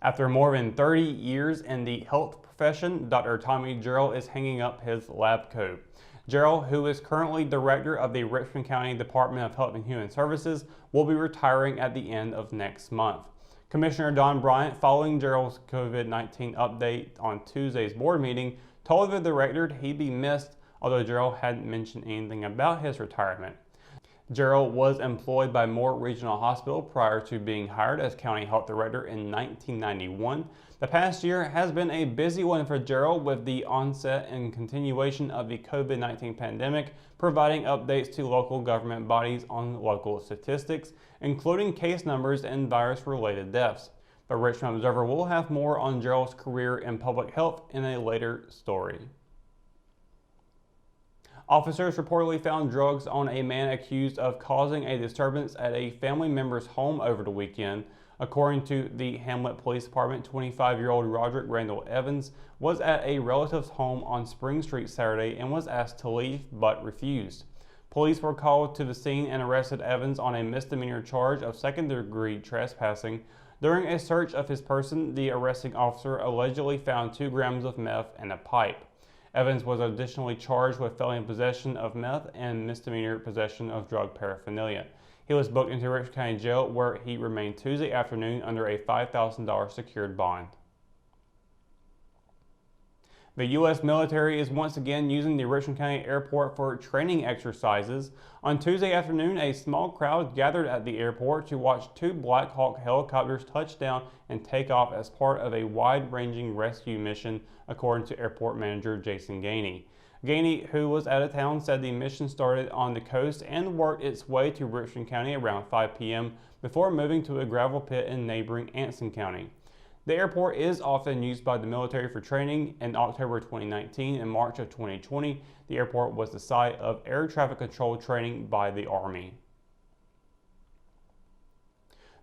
After more than 30 years in the health profession, Dr. Tommy Jarrell is hanging up his lab coat. Jarrell, who is currently director of the Richmond County Department of Health and Human Services, will be retiring at the end of next month. Commissioner Don Bryant, following Jarrell's COVID-19 update on Tuesday's board meeting, told the director he'd be missed, although Jarrell hadn't mentioned anything about his retirement. Jarrell was employed by Moore Regional Hospital prior to being hired as County Health Director in 1991. The past year has been a busy one for Jarrell, with the onset and continuation of the COVID-19 pandemic, providing updates to local government bodies on local statistics, including case numbers and virus-related deaths. The Richmond Observer will have more on Jarrell's career in public health in a later story. Officers reportedly found drugs on a man accused of causing a disturbance at a family member's home over the weekend. According to the Hamlet Police Department, 25-year-old Roderick Randall Evans was at a relative's home on Spring Street Saturday and was asked to leave but refused. Police were called to the scene and arrested Evans on a misdemeanor charge of second-degree trespassing. During a search of his person, the arresting officer allegedly found 2 grams of meth and a pipe. Evans was additionally charged with felony possession of meth and misdemeanor possession of drug paraphernalia. He was booked into Richmond County Jail, where he remained Tuesday afternoon under a $5,000 secured bond. The U.S. military is once again using the Richmond County Airport for training exercises. On Tuesday afternoon, a small crowd gathered at the airport to watch 2 Black Hawk helicopters touch down and take off as part of a wide-ranging rescue mission, according to airport manager Jason Gainey. Gainey, who was out of town, said the mission started on the coast and worked its way to Richmond County around 5 p.m. before moving to a gravel pit in neighboring Anson County. The airport is often used by the military for training. In October 2019 and March of 2020, the airport was the site of air traffic control training by the Army.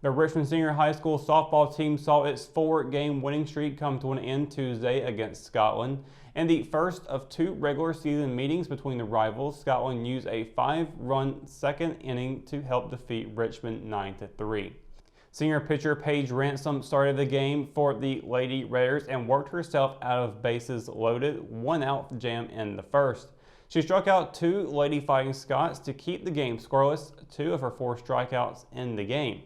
The Richmond Senior High School softball team saw its 4-game winning streak come to an end Tuesday against Scotland. In the first of 2 regular season meetings between the rivals, Scotland used a 5-run second inning to help defeat Richmond 9-3. Senior pitcher Paige Ransom started the game for the Lady Raiders and worked herself out of bases loaded, 1-out jam in the first. She struck out 2 Lady Fighting Scots to keep the game scoreless, 2 of her 4 strikeouts in the game.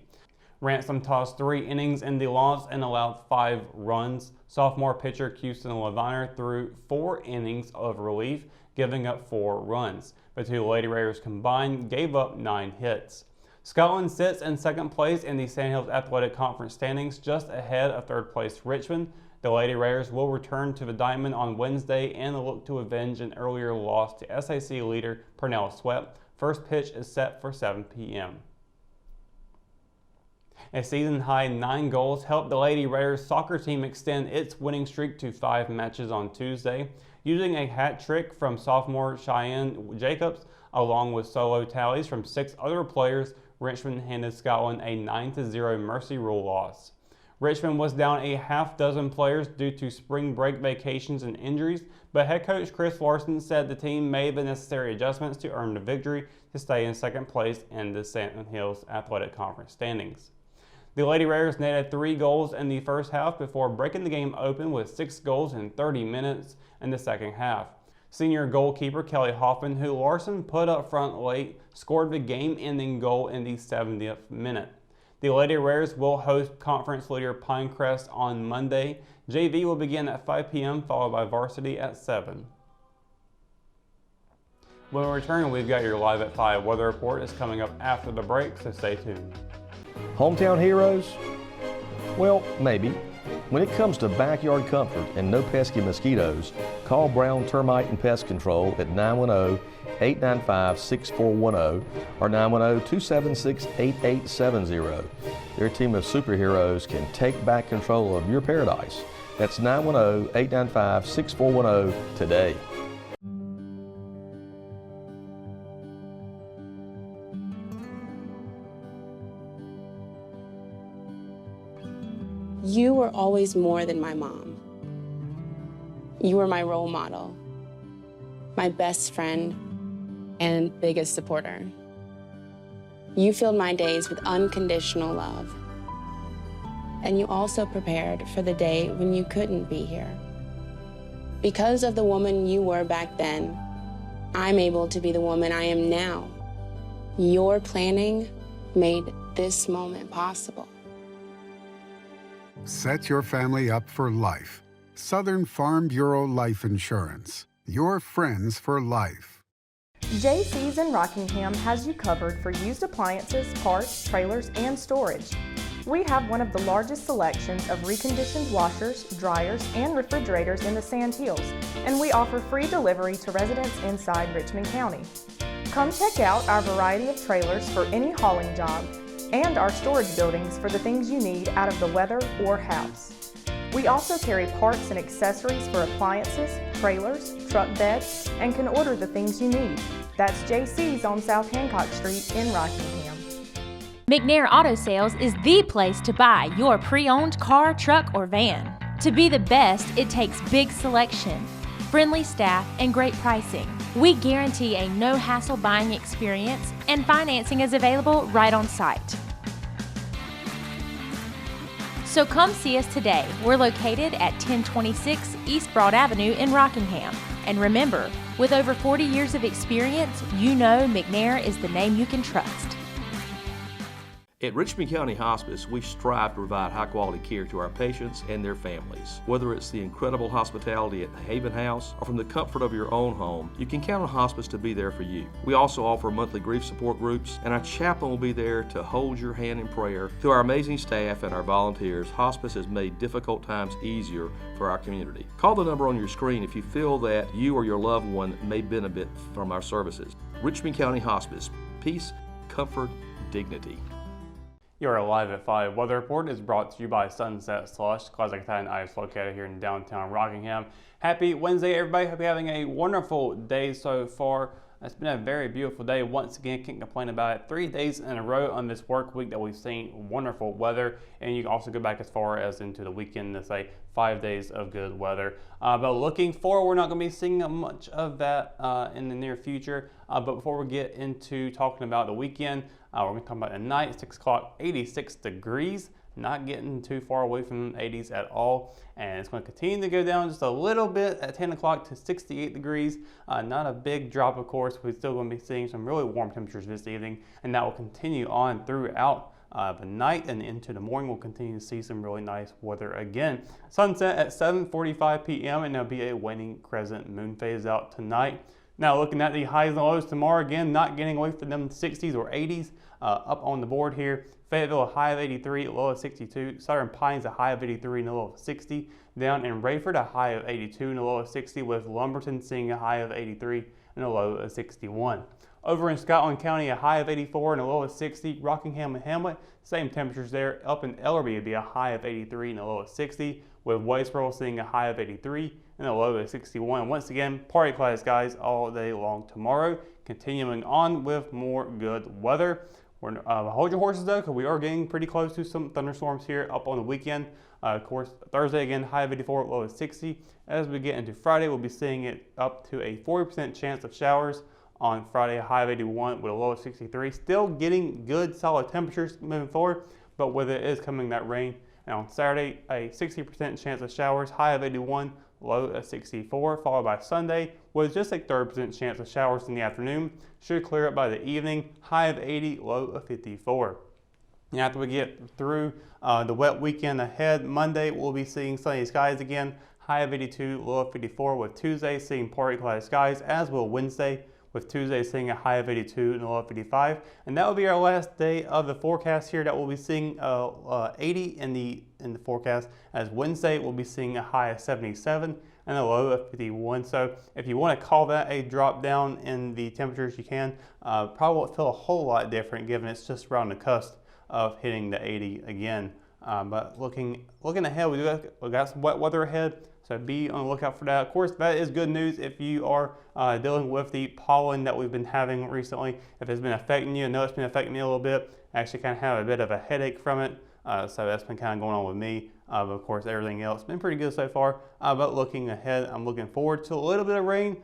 Ransom tossed 3 innings in the loss and allowed 5 runs. Sophomore pitcher Houston Leviner threw 4 innings of relief, giving up 4 runs. The 2 Lady Raiders combined gave up 9 hits. Scotland sits in second place in the Sandhills Athletic Conference standings, just ahead of third place Richmond. The Lady Raiders will return to the diamond on Wednesday and look to avenge an earlier loss to SAC leader Purnell Sweat. First pitch is set for 7 p.m. A season-high 9 goals helped the Lady Raiders soccer team extend its winning streak to 5 matches on Tuesday. Using a hat trick from sophomore Cheyenne Jacobs, along with solo tallies from 6 other players, Richmond handed Scotland a 9-0 Mercy Rule loss. Richmond was down a half-dozen players due to spring break vacations and injuries, but head coach Chris Larson said the team made the necessary adjustments to earn the victory to stay in second place in the Sandhills Athletic Conference standings. The Lady Raiders netted 3 goals in the first half before breaking the game open with 6 goals in 30 minutes in the second half. Senior goalkeeper Kelly Hoffman, who Larson put up front late, scored the game-ending goal in the 70th minute. The Lady Raiders will host conference leader Pinecrest on Monday. JV will begin at 5 p.m. followed by varsity at 7. When we return, we've got your Live at 5 weather report is coming up after the break, so stay tuned. Hometown heroes? Well, maybe. When it comes to backyard comfort and no pesky mosquitoes, call Brown Termite and Pest Control at 910-895-6410 or 910-276-8870. Their team of superheroes can take back control of your paradise. That's 910-895-6410 today. You were always more than my mom. You were my role model, my best friend, and biggest supporter. You filled my days with unconditional love. And you also prepared for the day when you couldn't be here. Because of the woman you were back then, I'm able to be the woman I am now. Your planning made this moment possible. Set your family up for life. Southern Farm Bureau Life Insurance. Your friends for life. JC's in Rockingham has you covered for used appliances, parts, trailers, and storage. We have one of the largest selections of reconditioned washers, dryers, and refrigerators in the Sand Hills, and we offer free delivery to residents inside Richmond County. Come check out our variety of trailers for any hauling job and our storage buildings for the things you need out of the weather or house. We also carry parts and accessories for appliances, trailers, truck beds, and can order the things you need. That's JC's on South Hancock Street in Rockingham. McNair Auto Sales is the place to buy your pre-owned car, truck, or van. To be the best, it takes big selection, friendly staff, and great pricing. We guarantee a no-hassle buying experience, and financing is available right on site. So come see us today. We're located at 1026 East Broad Avenue in Rockingham. And remember, with over 40 years of experience, you know McNair is the name you can trust. At Richmond County Hospice, we strive to provide high-quality care to our patients and their families. Whether it's the incredible hospitality at the Haven House or from the comfort of your own home, you can count on hospice to be there for you. We also offer monthly grief support groups, and our chaplain will be there to hold your hand in prayer. Through our amazing staff and our volunteers, hospice has made difficult times easier for our community. Call the number on your screen if you feel that you or your loved one may benefit from our services. Richmond County Hospice. Peace, comfort, dignity. Your Live at 5 weather report is brought to you by Sunset Slush, Classic Italian Ice located here in downtown Rockingham. Happy Wednesday, everybody. Hope you're having a wonderful day so far. It's been a very beautiful day. Once again, can't complain about it. 3 days in a row on this work week that we've seen wonderful weather. And you can also go back as far as into the weekend to say 5 days of good weather. But looking forward, we're not going to be seeing much of that in the near future. But before we get into talking about the weekend, we're going to talk about the night, 6 o'clock, 86 degrees. Not getting too far away from the 80s at all. And it's going to continue to go down just a little bit at 10 o'clock to 68 degrees. Not a big drop, of course. We're still going to be seeing some really warm temperatures this evening. And that will continue on throughout the night and into the morning. We'll continue to see some really nice weather again. Sunset at 7:45 p.m. and there'll be a waning crescent moon phase out tonight. Now looking at the highs and lows tomorrow, again, not getting away from them 60s or 80s up on the board here. Fayetteville, a high of 83, a low of 62. Southern Pines, a high of 83 and a low of 60. Down in Rayford, a high of 82 and a low of 60, with Lumberton seeing a high of 83 and a low of 61. Over in Scotland County, a high of 84 and a low of 60. Rockingham and Hamlet, same temperatures there. Up in Ellerby, it'd be a high of 83 and a low of 60, with Whitesboro seeing a high of 83 and a low of 61. Once again, party class, guys, all day long tomorrow. Continuing on with more good weather. Hold your horses though, because we are getting pretty close to some thunderstorms here up on the weekend. Of course, Thursday again, high of 84, low of 60. As we get into Friday, we'll be seeing it up to a 40% chance of showers on Friday, a high of 81 with a low of 63. Still getting good solid temperatures moving forward, but with it is coming that rain. And on Saturday, a 60% chance of showers, high of 81, low of 64, followed by Sunday with just a 30% chance of showers in the afternoon. Should clear up by the evening, high of 80, low of 54. And after we get through the wet weekend ahead, Monday we'll be seeing sunny skies again, high of 82, low of 54, with Tuesday seeing partly cloudy skies, as will Wednesday, with Tuesday seeing a high of 82 and a low of 55. And that will be our last day of the forecast here that we'll be seeing 80 in the forecast, as Wednesday we'll be seeing a high of 77 and a low of 51. So if you want to call that a drop down in the temperatures, you can. Probably won't feel a whole lot different given it's just around the cusp of hitting the 80 again. But looking ahead, we got some wet weather ahead. So be on the lookout for that. Of course, that is good news if you are dealing with the pollen that we've been having recently. If it's been affecting you, I know it's been affecting me a little bit. I actually kind of have a bit of a headache from it. So that's been kind of going on with me. But of course, everything else has been pretty good so far. But looking ahead, I'm looking forward to a little bit of rain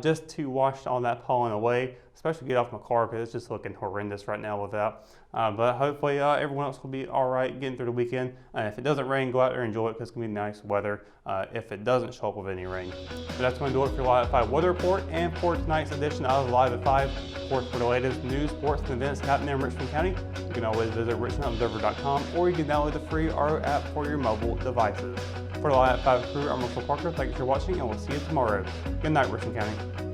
just to wash all that pollen away, especially get off my car because it's just looking horrendous right now without. But hopefully everyone else will be all right getting through the weekend. If it doesn't rain, go out there and enjoy it because it's going to be nice weather if it doesn't show up with any rain. So that's going to do it for your Live at 5 weather report and for tonight's edition of Live at 5. Of course, for the latest news, sports, and events happening in Richmond County, you can always visit richmondobserver.com or you can download the free RO app for your mobile devices. For the Live at 5 crew, I'm Russell Parker. Thank you for watching and we'll see you tomorrow. Good night, Richmond County.